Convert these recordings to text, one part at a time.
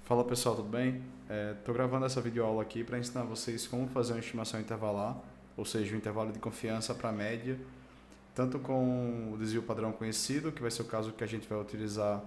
Fala pessoal, tudo bem? Estou gravando essa videoaula aqui para ensinar vocês como fazer uma estimação intervalar, ou seja, um intervalo de confiança para a média, tanto com o desvio padrão conhecido, que vai ser o caso que a gente vai utilizar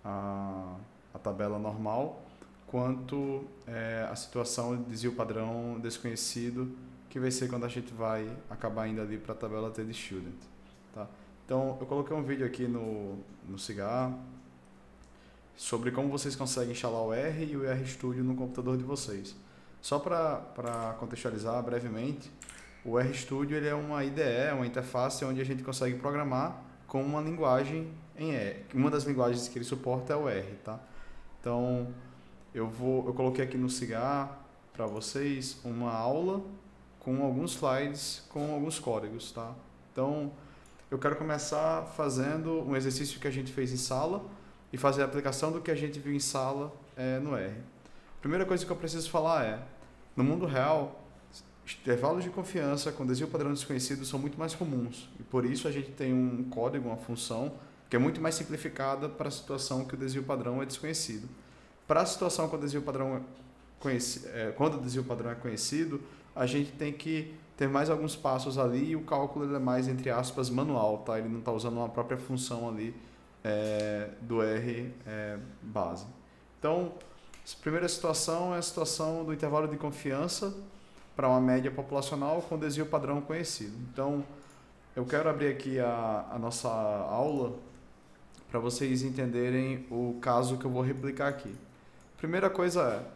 a, a tabela normal, quanto a situação de desvio padrão desconhecido, que vai ser quando a gente vai acabar indo ali para a tabela T-Student. Tá? Então, eu coloquei um vídeo aqui no Cigar sobre como vocês conseguem instalar o R e o RStudio no computador de vocês. Só para contextualizar brevemente, o RStudio ele é uma IDE, uma interface onde a gente consegue programar com uma linguagem em R. Uma das linguagens que ele suporta é o R, tá? Então, eu coloquei aqui no Cigar para vocês uma aula com alguns slides, com alguns códigos, tá? Então, eu quero começar fazendo um exercício que a gente fez em sala e fazer a aplicação do que a gente viu em sala no R. A primeira coisa que eu preciso falar é, no mundo real, intervalos de confiança com desvio padrão desconhecido são muito mais comuns. E por isso a gente tem um código, uma função, que é muito mais simplificada para a situação que o desvio padrão é desconhecido. Para a situação quando o desvio padrão quando o desvio padrão é conhecido, a gente tem que ter mais alguns passos ali e o cálculo ele é mais, entre aspas, manual, tá? Ele não está usando uma própria função ali do R base. Então, a primeira situação é a situação do intervalo de confiança para uma média populacional com desvio padrão conhecido. Então, eu quero abrir aqui a nossa aula para vocês entenderem o caso que eu vou replicar aqui. Primeira coisa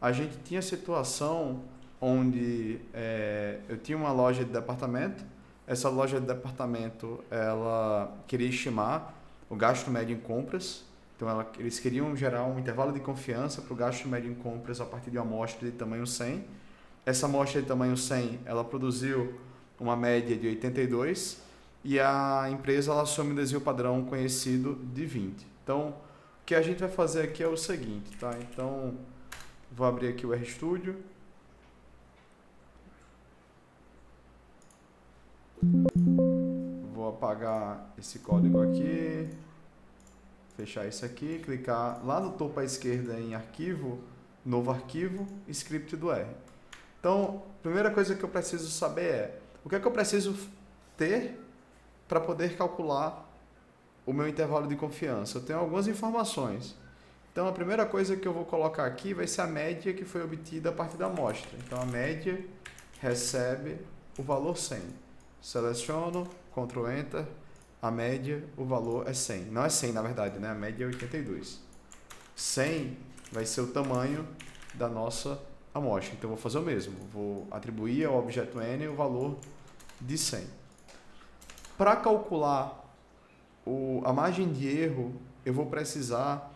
a gente tinha situação onde eu tinha uma loja de departamento, essa loja de departamento ela queria estimar o gasto médio em compras, então eles queriam gerar um intervalo de confiança para o gasto médio em compras a partir de uma amostra de tamanho 100. Essa amostra de tamanho 100, ela produziu uma média de 82 e a empresa ela assume um desvio padrão conhecido de 20. Então, o que a gente vai fazer aqui é o seguinte, tá? Então, vou abrir aqui o RStudio. Vou apagar esse código aqui, fechar isso aqui, clicar lá no topo à esquerda em arquivo, novo arquivo, script do R. Então, a primeira coisa que eu preciso saber é o que é que eu preciso ter para poder calcular o meu intervalo de confiança. Eu tenho algumas informações. Então, a primeira coisa que eu vou colocar aqui vai ser a média que foi obtida a partir da amostra. Então, a média recebe o valor 100. Seleciono, Ctrl Enter, a média, o valor é 100. Não é 100 na verdade, né? A média é 82. 100 vai ser o tamanho da nossa amostra. Então, eu vou fazer o mesmo. Vou atribuir ao objeto N o valor de 100. Para calcular a margem de erro, eu vou precisar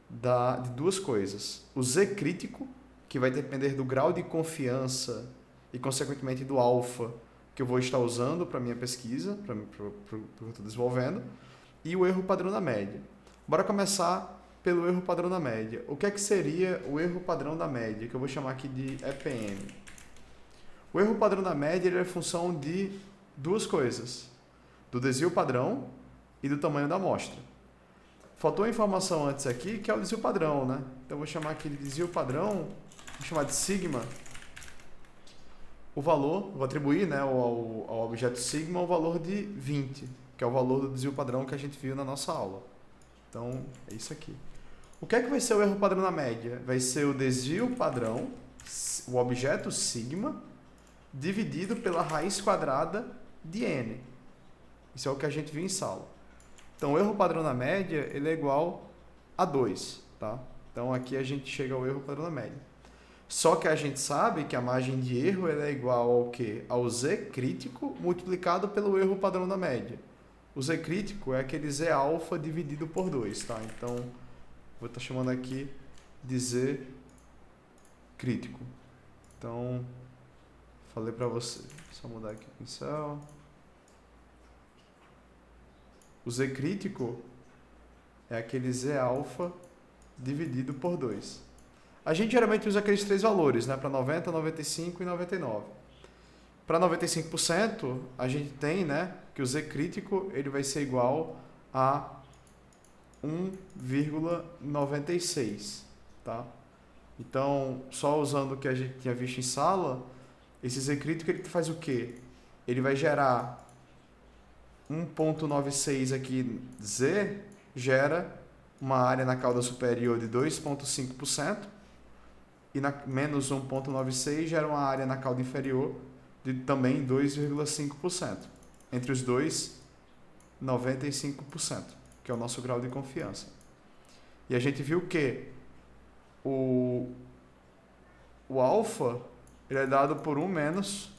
de duas coisas. O Z crítico, que vai depender do grau de confiança e, consequentemente, do alfa que eu vou estar usando para a minha pesquisa, para o que eu estou desenvolvendo, e o erro padrão da média. Bora começar pelo erro padrão da média. O que é que seria o erro padrão da média, que eu vou chamar aqui de EPM? O erro padrão da média ele é função de duas coisas, do desvio padrão e do tamanho da amostra. Faltou a informação antes aqui, que é o desvio padrão, né? Então, eu vou chamar aqui de desvio padrão, vou chamar de sigma. O valor, vou atribuir, né, ao objeto sigma o valor de 20, que é o valor do desvio padrão que a gente viu na nossa aula. Então, é isso aqui. O que é que vai ser o erro padrão na média? Vai ser o desvio padrão, o objeto sigma, dividido pela raiz quadrada de n. Isso é o que a gente viu em sala. Então, o erro padrão na média ele é igual a 2. Tá? Então, aqui a gente chega ao erro padrão na média. Só que a gente sabe que a margem de erro ela é igual ao quê? Ao Z crítico multiplicado pelo erro padrão da média. O Z crítico é aquele Z alfa dividido por 2. Tá? Então, vou estar chamando aqui de Z crítico. Então, falei para você. Só mudar aqui o pincel. O Z crítico é aquele Z alfa dividido por 2. A gente geralmente usa aqueles três valores, né? Para 90, 95 e 99. Para 95%, a gente tem, né, que o Z crítico ele vai ser igual a 1,96. tá? Então, só usando o que a gente tinha visto em sala, esse Z crítico ele faz o quê? Ele vai gerar 1.96 aqui, Z, gera uma área na cauda superior de 2,5% e na menos 1.96 gera uma área na cauda inferior de também 2,5%. Entre os dois, 95%, que é o nosso grau de confiança. E a gente viu que o alfa ele é dado por 1 menos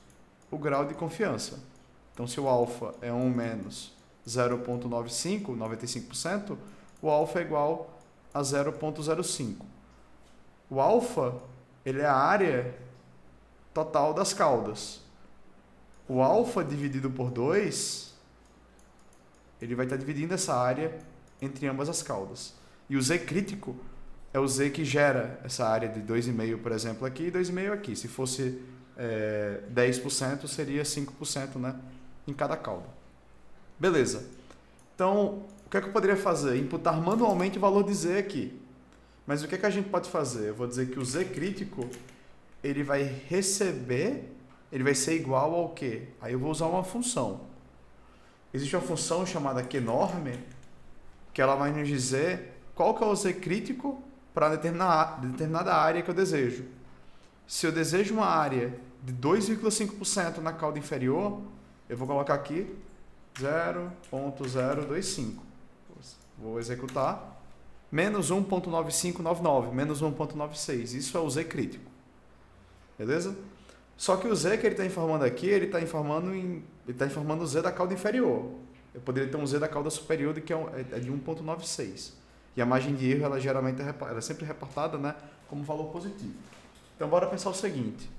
o grau de confiança. Então, se o alfa é 1 menos 0,95, 95%, o alfa é igual a 0,05. O alfa ele é a área total das caudas. O alfa dividido por 2, ele vai estar dividindo essa área entre ambas as caudas. E o Z crítico é o Z que gera essa área de 2,5, por exemplo, aqui e 2,5 aqui. Se fosse 10%, seria 5%, né, em cada cauda. Beleza. Então, o que é que eu poderia fazer? Imputar manualmente o valor de Z aqui. Mas o que é que a gente pode fazer? Eu vou dizer que o Z crítico ele vai receber, ele vai ser igual ao quê? Aí eu vou usar uma função. Existe uma função chamada QNorm, que ela vai nos dizer qual que é o Z crítico para determinada área que eu desejo. Se eu desejo uma área de 2,5% na cauda inferior, eu vou colocar aqui 0,025. Vou executar. Menos 1,9599, menos 1,96. Isso é o Z crítico. Beleza? Só que o Z que ele está informando aqui, ele está informando o Z da cauda inferior. Eu poderia ter um Z da cauda superior que é de 1,96. E a margem de erro, ela geralmente ela é sempre reportada, né, como valor positivo. Então, bora pensar o seguinte.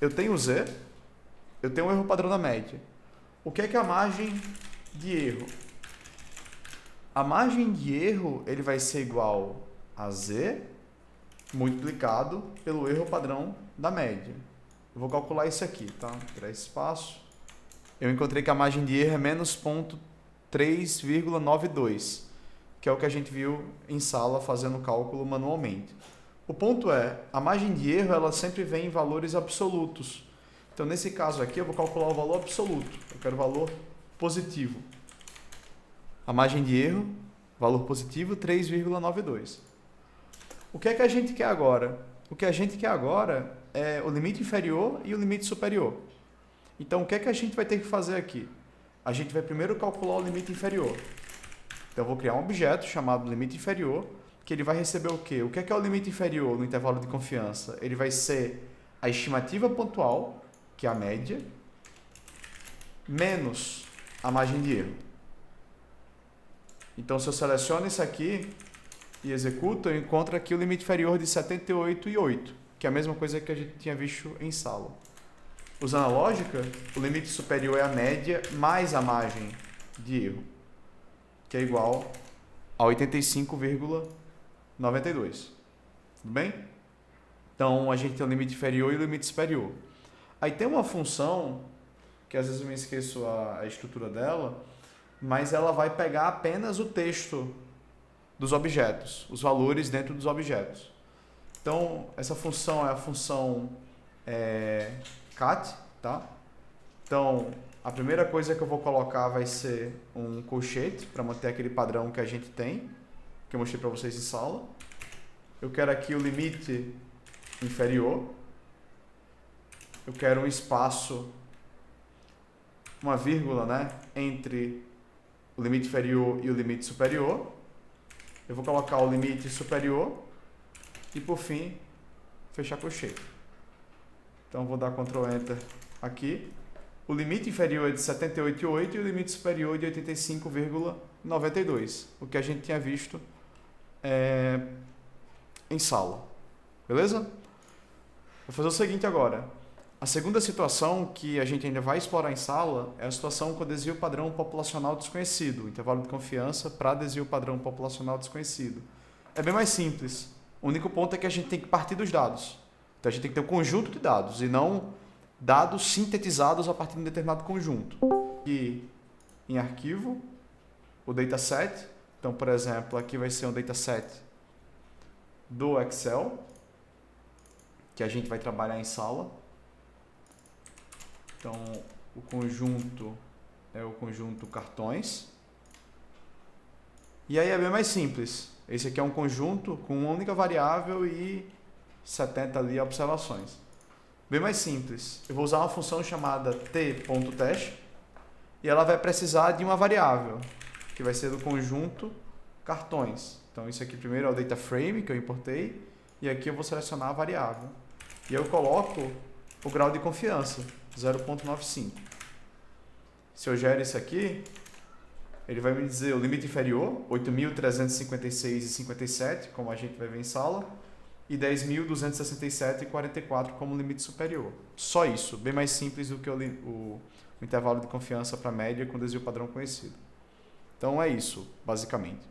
Eu tenho Z, eu tenho um erro padrão da média. O que é a margem de erro? A margem de erro ele vai ser igual a Z multiplicado pelo erro padrão da média. Eu vou calcular isso aqui, tá? Criar espaço. Eu encontrei que a margem de erro é menos 0,392, que é o que a gente viu em sala fazendo o cálculo manualmente. O ponto é, a margem de erro ela sempre vem em valores absolutos. Então, nesse caso aqui, eu vou calcular o valor absoluto. Eu quero o valor positivo. A margem de erro, valor positivo, 3,92. O que é que a gente quer agora? O que a gente quer agora é o limite inferior e o limite superior. Então, o que é que a gente vai ter que fazer aqui? A gente vai primeiro calcular o limite inferior. Então, eu vou criar um objeto chamado limite inferior, que ele vai receber o quê? O que é o limite inferior no intervalo de confiança? Ele vai ser a estimativa pontual, que é a média, menos a margem de erro. Então, se eu seleciono isso aqui e executo, eu encontro aqui o limite inferior de 78,8, que é a mesma coisa que a gente tinha visto em sala. Usando a lógica, o limite superior é a média mais a margem de erro, que é igual a 85,92. Tudo bem? Então, a gente tem o limite inferior e o limite superior. Aí tem uma função, que às vezes eu me esqueço a estrutura dela, mas ela vai pegar apenas o texto dos objetos, os valores dentro dos objetos. Então, essa função é a função cat, tá? Então, a primeira coisa que eu vou colocar vai ser um colchete, para manter aquele padrão que a gente tem, que eu mostrei para vocês em sala. Eu quero aqui o limite inferior. Eu quero um espaço, uma vírgula, né, entre o limite inferior e o limite superior. Eu vou colocar o limite superior e, por fim, fechar colchete. Então, vou dar Ctrl Enter aqui. O limite inferior é de 78,8 e o limite superior é de 85,92, o que a gente tinha visto em sala. Beleza? Vou fazer o seguinte agora. A segunda situação que a gente ainda vai explorar em sala é a situação com desvio padrão populacional desconhecido, intervalo de confiança para desvio padrão populacional desconhecido. É bem mais simples. O único ponto é que a gente tem que partir dos dados. Então, a gente tem que ter um conjunto de dados e não dados sintetizados a partir de um determinado conjunto. E em arquivo, o dataset. Então, por exemplo, aqui vai ser um dataset do Excel, que a gente vai trabalhar em sala. Então, o conjunto é o conjunto cartões. E aí é bem mais simples. Esse aqui é um conjunto com uma única variável e 70 ali observações. Bem mais simples. Eu vou usar uma função chamada t.test e ela vai precisar de uma variável, que vai ser do conjunto cartões. Então isso aqui primeiro é o data frame que eu importei e aqui eu vou selecionar a variável. E eu coloco o grau de confiança, 0.95. Se eu gero isso aqui, ele vai me dizer o limite inferior, 8.356,57, como a gente vai ver em sala, e 10.267,44 como limite superior. Só isso, bem mais simples do que o intervalo de confiança para média com desvio padrão conhecido. Então é isso, basicamente.